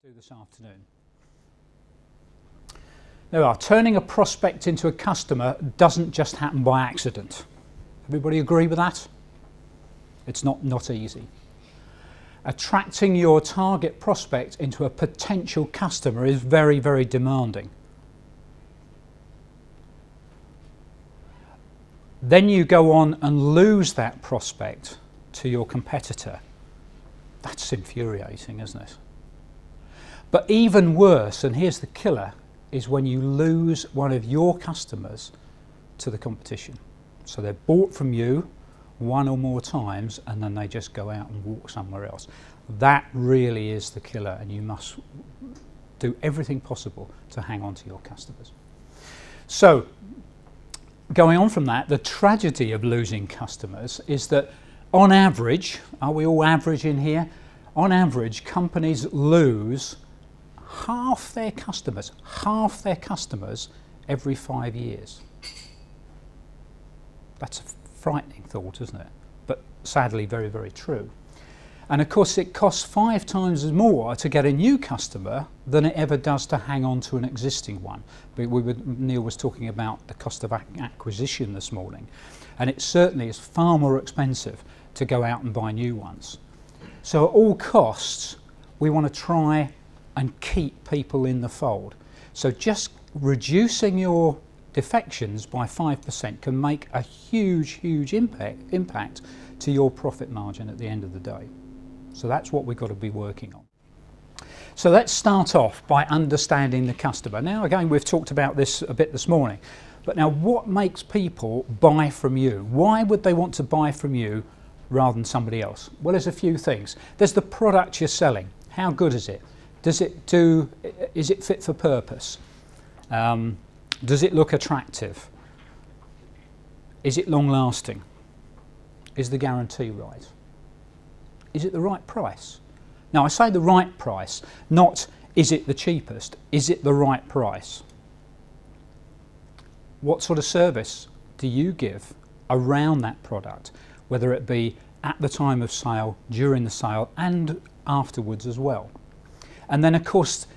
do this afternoon. Now, turning a prospect into a customer doesn't just happen by accident. Everybody agree with that? It's not easy. Attracting your target prospect into a potential customer is very, very demanding. Then you go on and lose that prospect to your competitor. That's infuriating, isn't it? But even worse, and here's the killer, is when you lose one of your customers to the competition. So they're bought from you one or more times and then they just go out and walk somewhere else. That really is the killer, and you must do everything possible to hang on to your customers. So going on from that, the tragedy of losing customers is that on average, are we all average in here? On average, companies lose half their customers every 5 years. That's a frightening thought, isn't it? But sadly very, very true. And of course it costs 5 times more to get a new customer than it ever does to hang on to an existing one. Neil was talking about the cost of acquisition this morning, and it certainly is far more expensive to go out and buy new ones. So at all costs we want to try and keep people in the fold. So just reducing your defections by 5% can make a huge impact to your profit margin at the end of the day. So that's what we've got to be working on. So let's start off by understanding the customer. Now again, we've talked about this a bit this morning, but now what makes people buy from you? Why would they want to buy from you rather than somebody else? Well, there's a few things. There's the product you're selling. How good is it? Is it fit for purpose? Does it look attractive? Is it long lasting? Is the guarantee right? Is it the right price? Now I say the right price, not is it the cheapest, is it the right price? What sort of service do you give around that product, whether it be at the time of sale, during the sale and afterwards as well? And then of course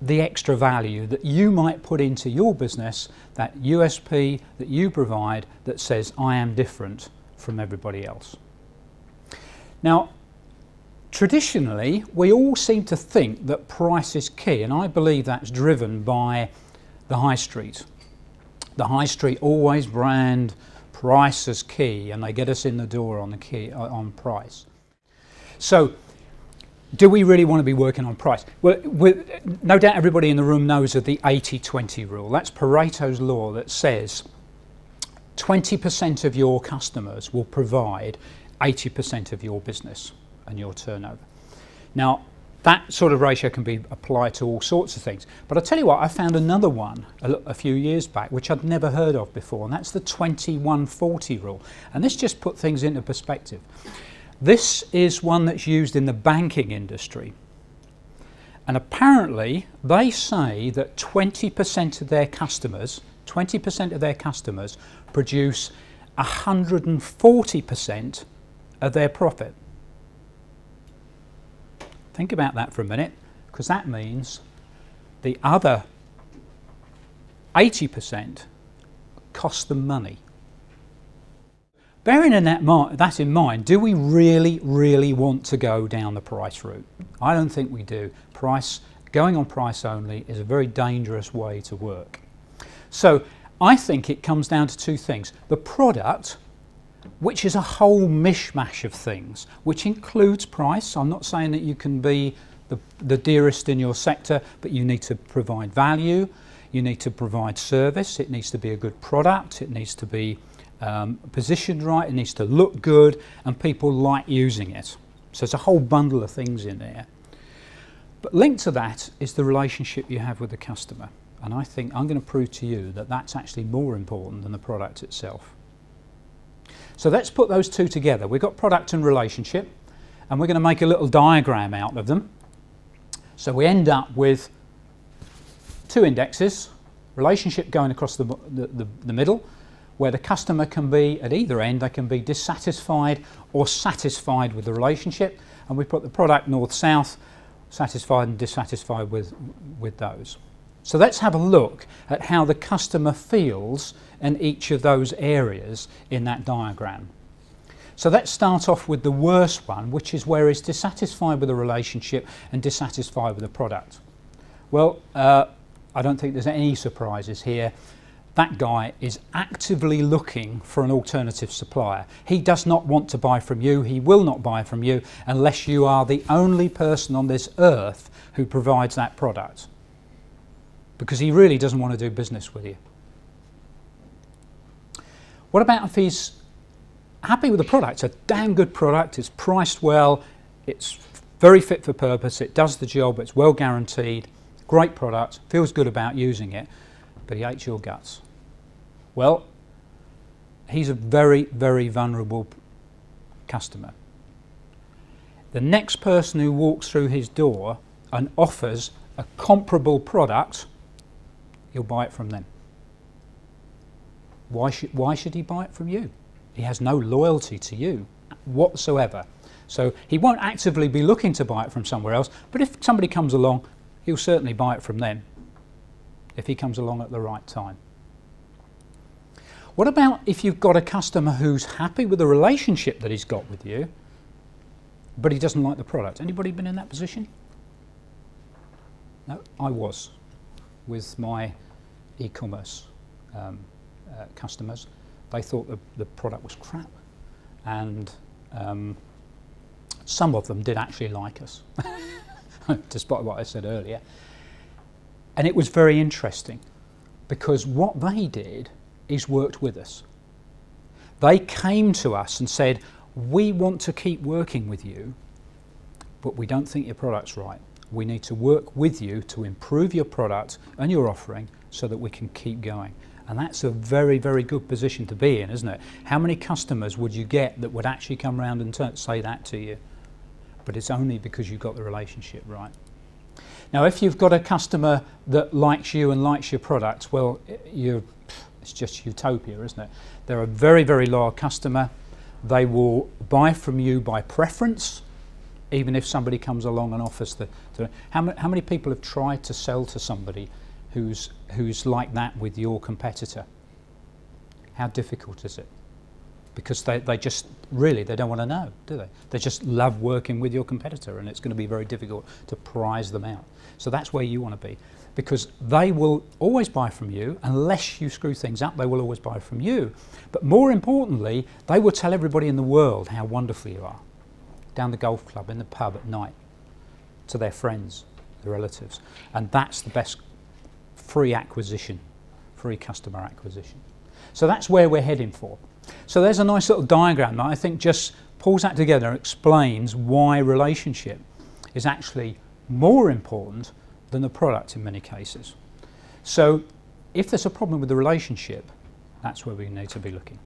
the extra value that you might put into your business, that USP that you provide that says I am different from everybody else. Now traditionally we all seem to think that price is key, and I believe that's driven by the high street. The high street always brand price as key, and they get us in the door on the key on price. So do we really want to be working on price? Well, no doubt everybody in the room knows of the 80-20 rule. That's Pareto's law that says 20% of your customers will provide 80% of your business and your turnover. Now that sort of ratio can be applied to all sorts of things, but I'll tell you what, I found another one a few years back which I'd never heard of before, and that's the 21-40 rule, and this just put things into perspective. This is one that's used in the banking industry, and apparently they say that 20% of their customers produce 140% of their profit. Think about that for a minute, because that means the other 80% cost them money. Bearing that in mind, do we really want to go down the price route? I don't think we do. Going on price only is a very dangerous way to work. So I think it comes down to two things. The product, which is a whole mishmash of things, which includes price. I'm not saying that you can be the dearest in your sector, but you need to provide value, you need to provide service, it needs to be a good product, it needs to be positioned right, it needs to look good, and people like using it. So it's a whole bundle of things in there. But linked to that is the relationship you have with the customer, and I think I'm going to prove to you that that's actually more important than the product itself. So let's put those two together. We've got product and relationship, and we're going to make a little diagram out of them. So we end up with two indexes, relationship going across the middle, where the customer can be, at either end, they can be dissatisfied or satisfied with the relationship, and we put the product north-south, satisfied and dissatisfied with those. So let's have a look at how the customer feels in each of those areas in that diagram. So let's start off with the worst one, which is where he's dissatisfied with the relationship and dissatisfied with the product. Well, I don't think there's any surprises here. That guy is actively looking for an alternative supplier. He does not want to buy from you. He will not buy from you unless you are the only person on this earth who provides that product, because he really doesn't want to do business with you. What about if he's happy with the product? It's a damn good product, it's priced well, it's very fit for purpose, it does the job, it's well guaranteed, great product, feels good about using it, but he hates your guts. Well, he's a very, very vulnerable customer. The next person who walks through his door and offers a comparable product, he'll buy it from them. Why should he buy it from you? He has no loyalty to you whatsoever. So he won't actively be looking to buy it from somewhere else, but if somebody comes along, he'll certainly buy it from them if he comes along at the right time. What about if you've got a customer who's happy with the relationship that he's got with you, but he doesn't like the product? Anybody been in that position? No, I was with my e-commerce customers. They thought the product was crap, and some of them did actually like us, despite what I said earlier. And it was very interesting, because what they did is worked with us. They came to us and said, we want to keep working with you, but we don't think your product's right. We need to work with you to improve your product and your offering so that we can keep going. And that's a very, very good position to be in, isn't it? How many customers would you get that would actually come around and say that to you? But it's only because you've got the relationship right. Now, if you've got a customer that likes you and likes your product, well, it's just utopia, isn't it? They're a very, very loyal customer. They will buy from you by preference, even if somebody comes along and offers how many people have tried to sell to somebody who's like that with your competitor? How difficult is it? Because they just really, they don't want to know, do they? They just love working with your competitor, and it's going to be very difficult to prize them out. So that's where you want to be, because they will always buy from you. Unless you screw things up, they will always buy from you. But more importantly, they will tell everybody in the world how wonderful you are, down the golf club, in the pub at night, to their friends, their relatives. And that's the best free acquisition, free customer acquisition. So that's where we're heading for. So there's a nice little diagram that I think just pulls that together and explains why relationship is actually more important than the product in many cases. So if there's a problem with the relationship, that's where we need to be looking.